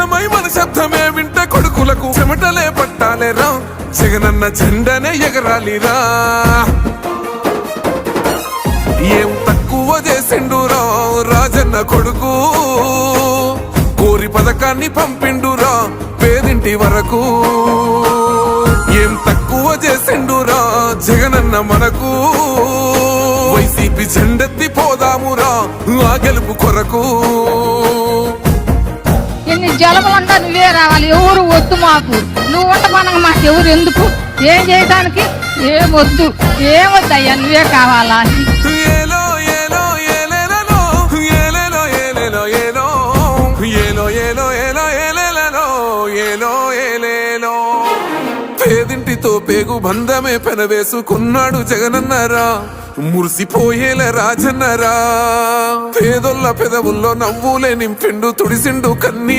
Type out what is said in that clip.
సిద్ధమై మన శబ్దమే వింట కొడుకులకు చెమటలే పట్టాలేరా జగనన్న జెండనే ఎగరాలిరా ఏం తక్కువ చేసిండురా రాజన్న కొడుకు కోరి పథకాన్ని పంపిండురా పేదింటి వరకు ఏం తక్కువ చేసిండురా జగనన్న మనకు వైసీపీ జెండెత్తి పోదామురా ఆ గెలుపు కొరకు ఎన్ని జలములంటా నువ్వే రావాలి ఎవరు వద్దు మాకు నువ్వు ఉండమనగా మాకు ఎవరు ఎందుకు ఏం చేయడానికి ఏమొద్దు ఏమొద్దయ్యా నువ్వే కావాలా ఏలో ఏలో ఏలేలో ఏలేలో ఏలేలో ఏలో ఏలో ఏలో ఏలో ఏలేలో ఏలో ఏలేలో పేదింటితో పేగు బంధమే పెనవేసుకున్నాడు జగనన్నరా మురిసిపోయేల రాజన్నరా పేదొల్ల పెదవుల్లో నవ్వులే నింపిండు తుడిసిండు కన్నీ